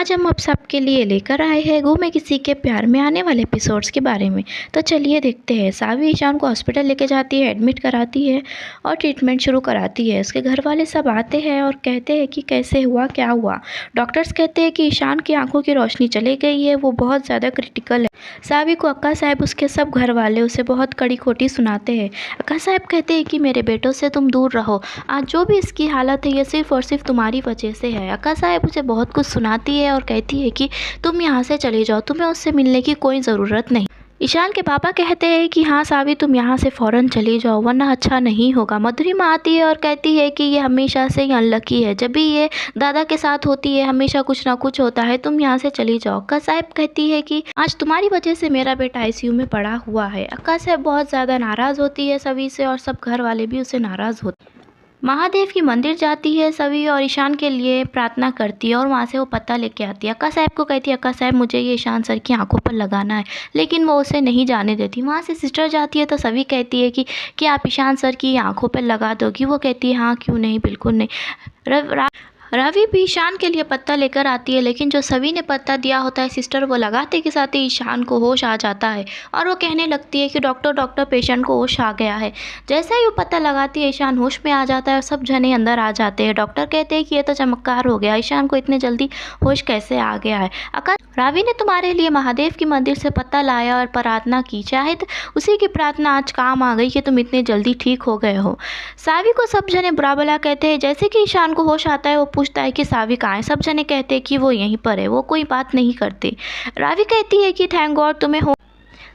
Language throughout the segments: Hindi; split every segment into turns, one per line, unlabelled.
आज हम सबके लिए लेकर आए हैं घूमे किसी के प्यार में आने वाले एपिसोड्स के बारे में। तो चलिए देखते हैं। सावी ईशान को हॉस्पिटल लेके जाती है, एडमिट कराती है और ट्रीटमेंट शुरू कराती है। उसके घर वाले सब आते हैं और कहते हैं कि कैसे हुआ, क्या हुआ। डॉक्टर्स कहते हैं कि ईशान की आंखों की रोशनी चली गई है, वो बहुत ज़्यादा क्रिटिकल है। सावी को अक्का साहब, उसके सब घर वाले उसे बहुत कड़ी खोटी सुनाते हैं। अक्का साहब कहते हैं कि मेरे बेटों से तुम दूर रहो, आज जो भी इसकी हालत है ये सिर्फ़ और सिर्फ तुम्हारी वजह से है। अक्का साहब उसे बहुत कुछ सुनाती है और कहती है कि तुम यहाँ से चले जाओ, तुम्हें उससे मिलने की कोई ज़रूरत नहीं। ईशान के पापा कहते हैं कि हाँ सावी, तुम यहाँ से फ़ौरन चली जाओ वरना अच्छा नहीं होगा। मधुरिमा आती है और कहती है कि ये हमेशा से ही अनलकी है, जब भी ये दादा के साथ होती है हमेशा कुछ ना कुछ होता है, तुम यहाँ से चली जाओ। अक्का साहब कहती है कि आज तुम्हारी वजह से मेरा बेटा आईसीयू में पड़ा हुआ है। अक्का साहब बहुत ज़्यादा नाराज़ होती है सभी से और सब घर वाले भी उसे नाराज़ होते हैं। महादेव की मंदिर जाती है सभी और ईशान के लिए प्रार्थना करती है और वहाँ से वो पता लेके आती है। अक्का साहब को कहती है, अक्का साहब मुझे ये ईशान सर की आंखों पर लगाना है, लेकिन वो उसे नहीं जाने देती। वहाँ से सिस्टर जाती है तो सभी कहती है कि आप ईशान सर की आंखों पर लगा दोगी। वो कहती है हाँ क्यों नहीं, बिल्कुल नहीं। रावी भी ईशान के लिए पत्ता लेकर आती है, लेकिन जो सभी ने पत्ता दिया होता है सिस्टर, वो लगाते के साथ ही ईशान को होश आ जाता है और वो कहने लगती है कि डॉक्टर पेशेंट को होश आ गया है। जैसे ही वो पत्ता लगाती है ईशान होश में आ जाता है और सब जने अंदर आ जाते हैं। डॉक्टर कहते हैं कि ये तो चमत्कार हो गया, ईशान को इतने जल्दी होश कैसे आ गया है। आकाश, रावी ने तुम्हारे लिए महादेव की मंदिर से पत्ता लाया और प्रार्थना की, शायद उसी की प्रार्थना आज काम आ गई कि तुम इतने जल्दी ठीक हो गए हो। सावी को सब जने बुरा भला कहते हैं। जैसे कि ईशान को होश आता है वो पूछता है कि सावी कहाँ है। सब जने कहते हैं कि वो यहीं पर है, वो कोई बात नहीं करते। रावी कहती है कि थैंक गॉड तुम्हें हो।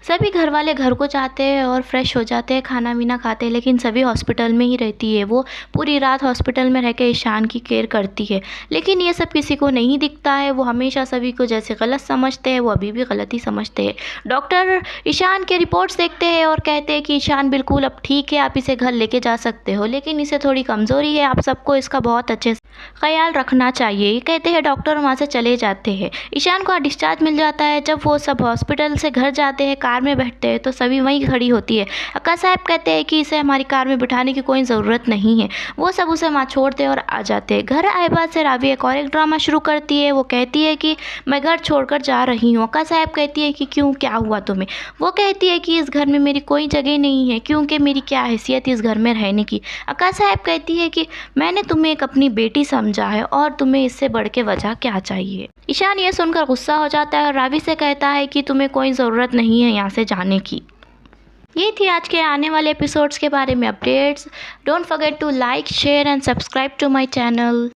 सभी घर वाले घर को जाते हैं और फ्रेश हो जाते हैं, खाना वीना खाते हैं, लेकिन सभी हॉस्पिटल में ही रहती है। वो पूरी रात हॉस्पिटल में रह के ईशान की केयर करती है, लेकिन ये सब किसी को नहीं दिखता है। वो हमेशा सभी को जैसे गलत समझते हैं, वो अभी भी गलत ही समझते हैं। डॉक्टर ईशान के रिपोर्ट्स देखते हैं और कहते हैं कि ईशान बिल्कुल अब ठीक है, आप इसे घर लेके जा सकते हो, लेकिन इसे थोड़ी कमज़ोरी है, आप सबको इसका बहुत अच्छे से ख्याल रखना चाहिए। ये कहते हैं डॉक्टर, वहाँ से चले जाते हैं। ईशान को डिस्चार्ज मिल जाता है। जब वो सब हॉस्पिटल से घर जाते हैं, कार में बैठते हैं तो सभी वहीं खड़ी होती है। अक्का साहब कहते हैं कि इसे हमारी कार में बिठाने की कोई ज़रूरत नहीं है। वो सब उसे वहाँ छोड़ते हैं और आ जाते हैं। घर आए बाद से रावी एक और एक ड्रामा शुरू करती है। वो कहती है कि मैं घर छोड़कर जा रही हूँ। अक्का साहब कहती है कि क्यों, क्या हुआ तुम्हें। वो कहती है कि इस घर में मेरी कोई जगह नहीं है, क्योंकि मेरी क्या हैसियत इस घर में रहने की। अक्का साहब कहती है कि मैंने तुम्हें एक अपनी बेटी समझा है और तुम्हें इससे बढ़ के वजह क्या चाहिए। ईशान ये सुनकर गुस्सा हो जाता है और रावी से कहता है कि तुम्हें कोई ज़रूरत नहीं है यहाँ से जाने की। ये थी आज के आने वाले एपिसोड्स के बारे में updates. Don't forget to like, share and subscribe to my channel.